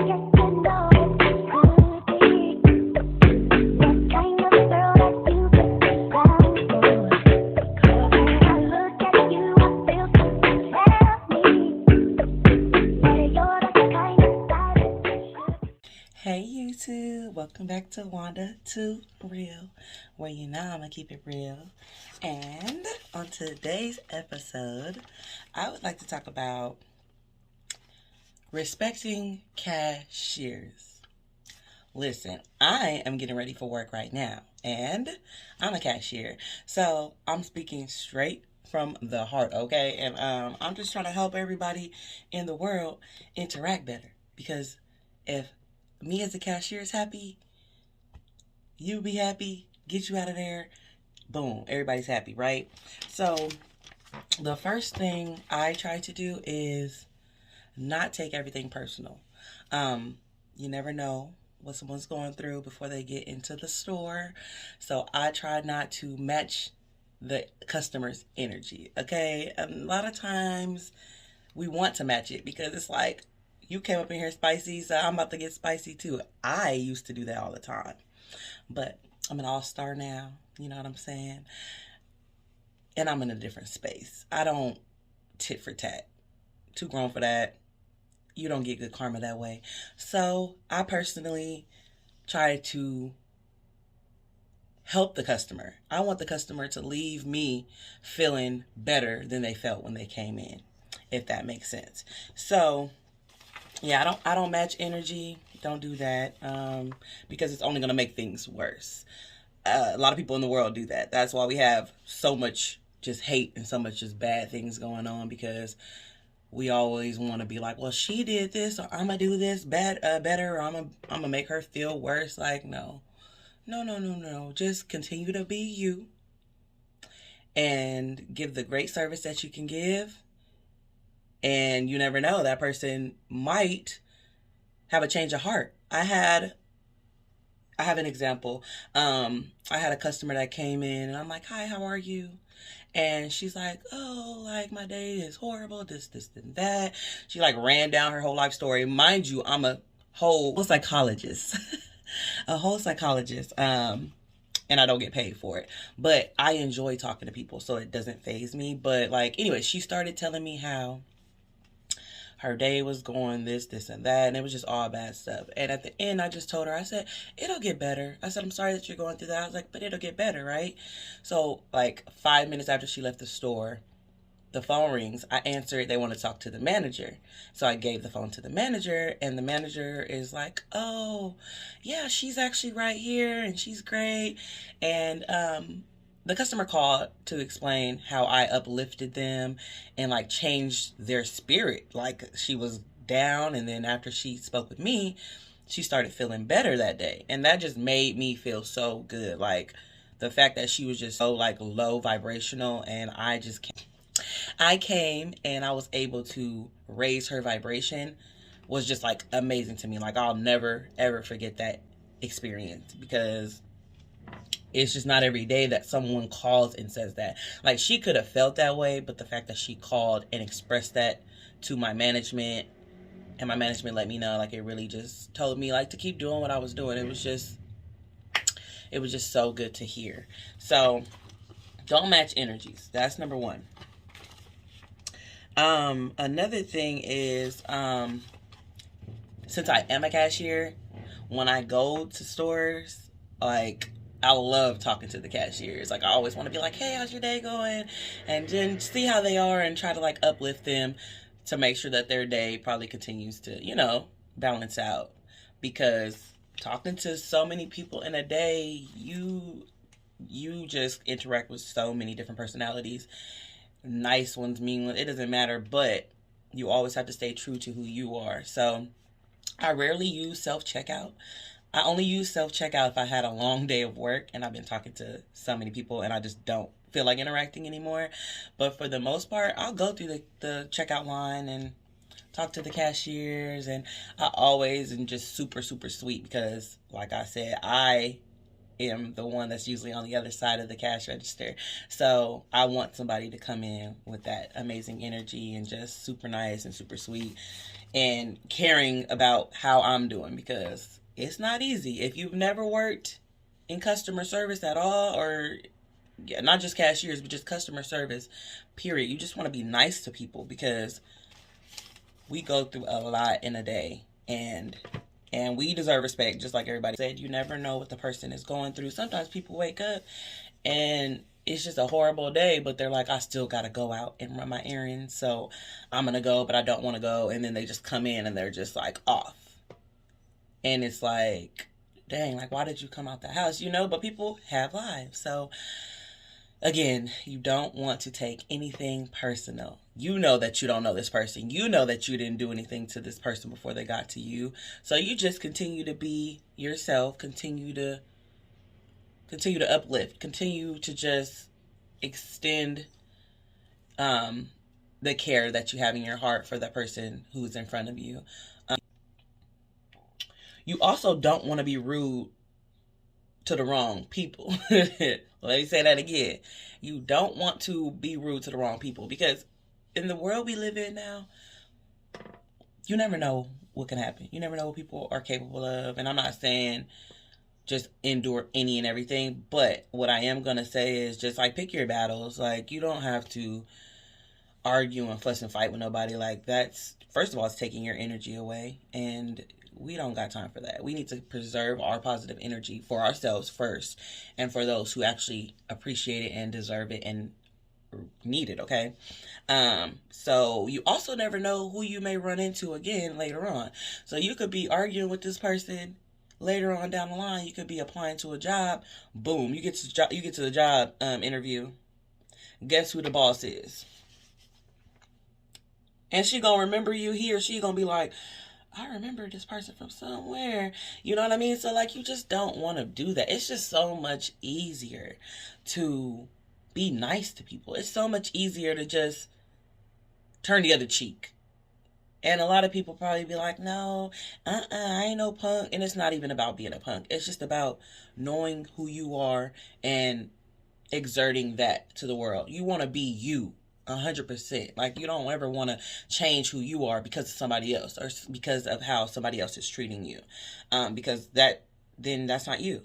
Hey YouTube, welcome back to Wanda to Real, where you know I'm gonna keep it real. And on today's episode, I would like to talk about respecting cashiers. Listen, I am getting ready for work right now, and I'm a cashier, so I'm speaking straight from the heart, okay? And I'm just trying to help everybody in the world interact better, because if me as a cashier is happy, you be happy, get you out of there, boom, everybody's happy, right? So the first thing I try to do is not take everything personal. You never know what someone's going through before they get into the store. So I try not to match the customer's energy, okay? A lot of times we want to match it because it's like, you came up in here spicy, so I'm about to get spicy too. I used to do that all the time. But I'm an all-star now, you know what I'm saying? And I'm in a different space. I don't tit for tat. Too grown for that. You don't get good karma that way. So I personally try to help the customer. I want the customer to leave me feeling better than they felt when they came in, if that makes sense. So yeah, I don't match energy. Don't do that because it's only going to make things worse. A lot of people in the world do that. That's why we have so much just hate and so much just bad things going on, because we always want to be like, well, she did this, or I'm going to do this better, or I'm going to make her feel worse. Like, no. Just continue to be you and give the great service that you can give. And you never know, that person might have a change of heart. I have an example. I had a customer that came in and I'm like, hi, how are you? And she's like, oh, like my day is horrible, this, and that. She like ran down her whole life story. Mind you, I'm a whole psychologist, a whole psychologist. And I don't get paid for it, but I enjoy talking to people, so it doesn't faze me. But like, anyway, she started telling me how her day was going this, and that, and it was just all bad stuff. And at the end, I just told her, I said, it'll get better. I said, I'm sorry that you're going through that. I was like, but it'll get better, right? So like 5 minutes after she left the store, the phone rings. I answered. They want to talk to the manager. So I gave the phone to the manager, and the manager is like, oh, yeah, she's actually right here, and she's great. And the customer called to explain how I uplifted them and like changed their spirit. Like she was down, and then after she spoke with me, she started feeling better that day. And that just made me feel so good. Like the fact that she was just so like low vibrational, and I came and I was able to raise her vibration, was just like amazing to me. Like I'll never ever forget that experience, because it's just not every day that someone calls and says that. Like she could have felt that way, but the fact that she called and expressed that to my management, and my management let me know, like it really just told me like to keep doing what I was doing. It was just so good to hear. So don't match energies. That's number one. Another thing is, since I am a cashier, when I go to stores, like I love talking to the cashiers. Like I always want to be like, hey, how's your day going? And then see how they are and try to like uplift them to make sure that their day probably continues to, you know, balance out. Because talking to so many people in a day, you just interact with so many different personalities. Nice ones, mean ones, it doesn't matter, but you always have to stay true to who you are. So I rarely use self-checkout. I only use self-checkout if I had a long day of work and I've been talking to so many people and I just don't feel like interacting anymore. But for the most part, I'll go through the checkout line and talk to the cashiers, and I always am just super, super sweet because, like I said, I am the one that's usually on the other side of the cash register. So I want somebody to come in with that amazing energy and just super nice and super sweet. and caring about how I'm doing, because it's not easy. If you've never worked in customer service at all, or yeah, not just cashiers, but just customer service, period, you just want to be nice to people, because we go through a lot in a day, and we deserve respect, just like everybody said. You never know what the person is going through. Sometimes people wake up and it's just a horrible day, but they're like, I still gotta go out and run my errands, so I'm gonna go, but I don't want to go. And then they just come in and they're just like off, and it's like, dang, like, why did you come out the house? But people have lives. So again, you don't want to take anything personal. You know that you don't know this person. You know that you didn't do anything to this person before they got to you. So you just continue to be yourself, continue to uplift, continue to just extend the care that you have in your heart for the person who's in front of you. You also don't want to be rude to the wrong people. Let me say that again. You don't want to be rude to the wrong people, because in the world we live in now, you never know what can happen. You never know what people are capable of. And I'm not saying just endure any and everything, but what I am going to say is just, like, pick your battles. Like, you don't have to argue and fuss and fight with nobody. Like, that's, first of all, it's taking your energy away, and we don't got time for that. We need to preserve our positive energy for ourselves first, and for those who actually appreciate it and deserve it and need it, okay? So you also never know who you may run into again later on. So you could be arguing with this person later on down the line. You could be applying to a job. Boom, you get to the job interview. Guess who the boss is? And she gonna remember you. He or she gonna be like, I remember this person from somewhere. You know what I mean? So, like, you just don't want to do that. It's just so much easier to be nice to people. It's so much easier to just turn the other cheek. And a lot of people probably be like, no, I ain't no punk. And it's not even about being a punk. It's just about knowing who you are and exerting that to the world. You want to be you. 100%. Like, you don't ever want to change who you are because of somebody else, or because of how somebody else is treating you, because that's not you.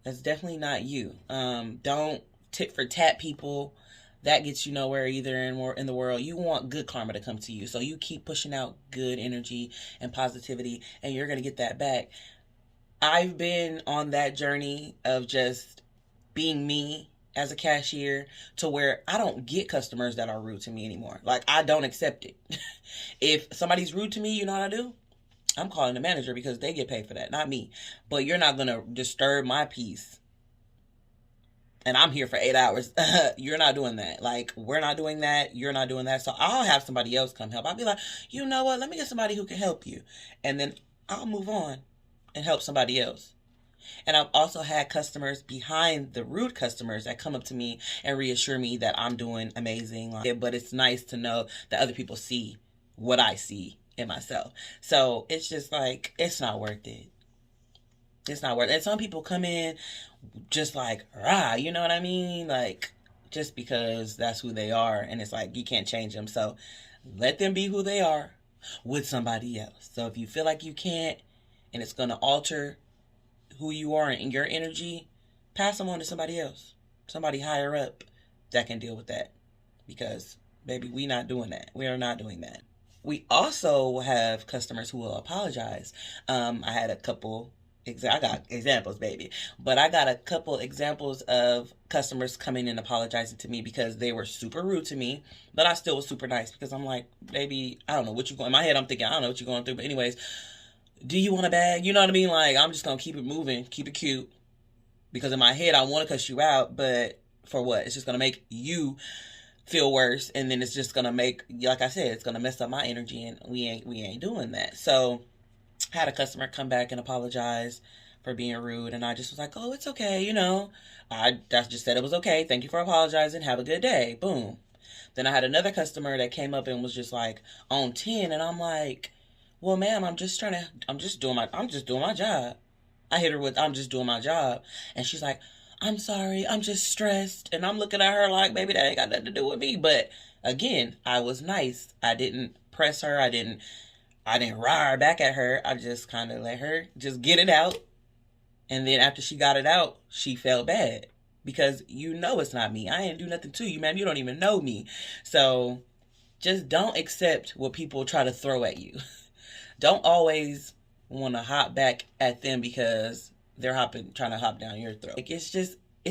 That's definitely not you. Don't tit for tat people. That gets you nowhere either in the world. You want good karma to come to you, so you keep pushing out good energy and positivity, and you're gonna get that back. I've been on that journey of just being me as a cashier, to where I don't get customers that are rude to me anymore. Like, I don't accept it. If somebody's rude to me, you know what I do? I'm calling the manager, because they get paid for that, not me. But you're not going to disturb my peace. And I'm here for 8 hours. You're not doing that. Like, we're not doing that. You're not doing that. So I'll have somebody else come help. I'll be like, you know what? Let me get somebody who can help you. And then I'll move on and help somebody else. And I've also had customers behind the rude customers that come up to me and reassure me that I'm doing amazing. But it's nice to know that other people see what I see in myself. So it's just like, it's not worth it. It's not worth it. And some people come in just like, rah, you know what I mean? Like, just because that's who they are. And it's like, you can't change them. So let them be who they are with somebody else. So if you feel like you can't, and it's going to alter who you are and your energy, pass them on to somebody else, somebody higher up that can deal with that, because baby, we not doing that. We are not doing that. We also have customers who will apologize. I had a couple I got examples, baby, but I got a couple examples of customers coming and apologizing to me because they were super rude to me, but I still was super nice, because I'm like, baby, I don't know what you're going. In my head, I'm thinking, I don't know what you're going through, but anyways, do you want a bag? You know what I mean? Like, I'm just going to keep it moving, keep it cute. Because in my head, I want to cuss you out, but for what? It's just going to make you feel worse. And then it's just going to make, like I said, it's going to mess up my energy, and we ain't doing that. So I had a customer come back and apologize for being rude. And I just was like, oh, it's okay. I just said it was okay. Thank you for apologizing. Have a good day. Boom. Then I had another customer that came up and was just like on 10. And I'm like, well, ma'am, I'm just doing my job. I hit her with, I'm just doing my job. And she's like, I'm sorry, I'm just stressed. And I'm looking at her like, baby, that ain't got nothing to do with me. But again, I was nice. I didn't press her. I didn't rar back at her. I just kind of let her just get it out. And then after she got it out, she felt bad. Because you know it's not me. I ain't do nothing to you, ma'am. You don't even know me. So just don't accept what people try to throw at you. Don't always want to hop back at them because they're trying to hop down your throat. Like, it's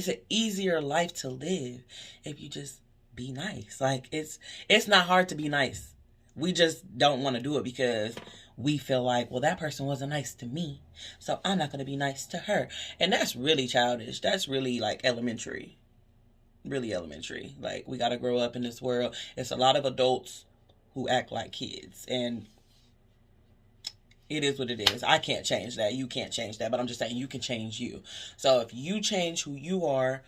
an easier life to live if you just be nice. Like, it's not hard to be nice. We just don't want to do it because we feel like, well, that person wasn't nice to me, so I'm not going to be nice to her. And that's really childish. That's really like elementary. Really elementary. Like, we got to grow up in this world. It's a lot of adults who act like kids, and it is what it is. I can't change that. You can't change that. But I'm just saying you can change you. So if you change who you are,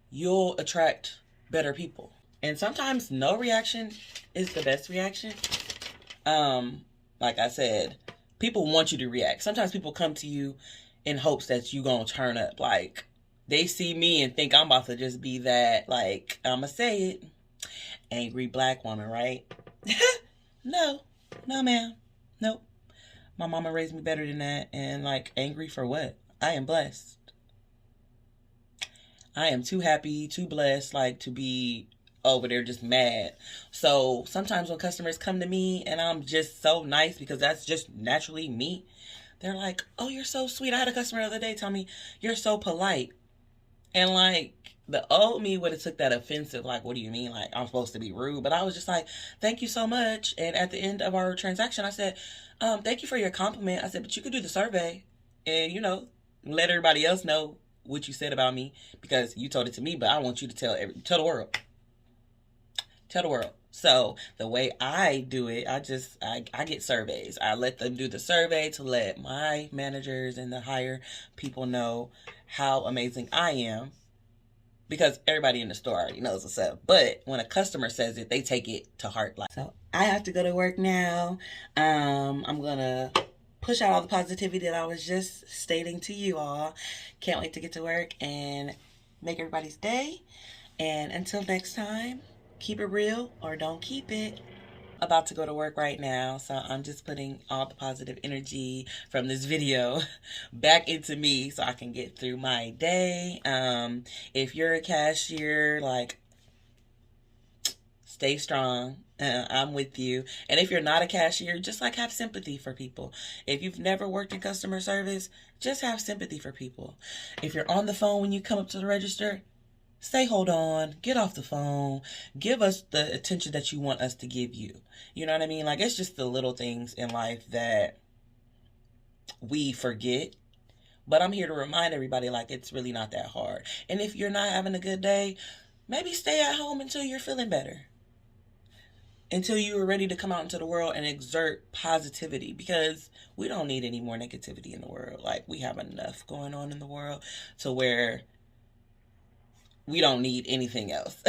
you'll attract better people. And sometimes no reaction is the best reaction. Like I said, people want you to react. Sometimes people come to you in hopes that you gonna turn up. Like, they see me and think I'm about to just be that, like, I'ma say it, angry black woman, right? No, ma'am. Nope. My mama raised me better than that. And, like, angry for what? I am blessed. I am too happy, too blessed, like, to be over there just mad. So sometimes when customers come to me and I'm just so nice, because that's just naturally me, they're like, oh, you're so sweet. I had a customer the other day tell me, you're so polite. And, like, the old me would have took that offensive. Like, what do you mean? Like, I'm supposed to be rude? But I was just like, thank you so much. And at the end of our transaction, I said, thank you for your compliment. I said, but you could do the survey and, you know, let everybody else know what you said about me, because you told it to me, but I want you to tell the world. Tell the world. So the way I do it, I get surveys. I let them do the survey to let my managers and the higher people know how amazing I am, because everybody in the store already knows what's up. But when a customer says it, they take it to heart. Like, so I have to go to work now. I'm gonna push out all the positivity that I was just stating to you all. Can't wait to get to work and make everybody's day. And until next time, keep it real or don't keep it. About to go to work right now, so I'm just putting all the positive energy from this video back into me so I can get through my day. If you're a cashier, like, stay strong. I'm with you. And if you're not a cashier, just, like, have sympathy for people. If you've never worked in customer service, just have sympathy for people. If you're on the phone when you come up to the register, say, hold on, get off the phone, give us the attention that you want us to give you. You know what I mean? Like, it's just the little things in life that we forget. But I'm here to remind everybody, like, it's really not that hard. And if you're not having a good day, maybe stay at home until you're feeling better. Until you are ready to come out into the world and exert positivity. Because we don't need any more negativity in the world. Like, we have enough going on in the world to where we don't need anything else.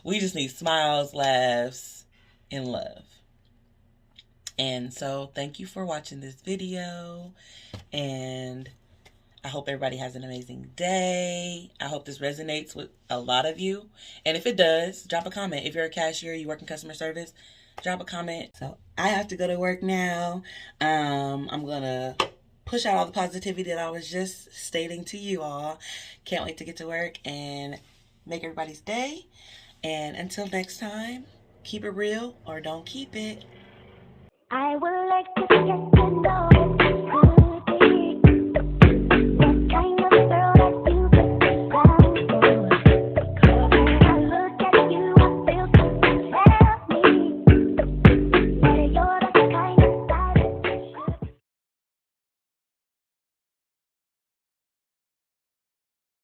We just need smiles, laughs, and love. And so thank you for watching this video. And I hope everybody has an amazing day. I hope this resonates with a lot of you. And if it does, drop a comment. If you're a cashier, you work in customer service, drop a comment. So I have to go to work now. I'm going to push out all the positivity that I was just stating to you all. Can't wait to get to work and make everybody's day. And until next time, keep it real or don't keep it. I would like to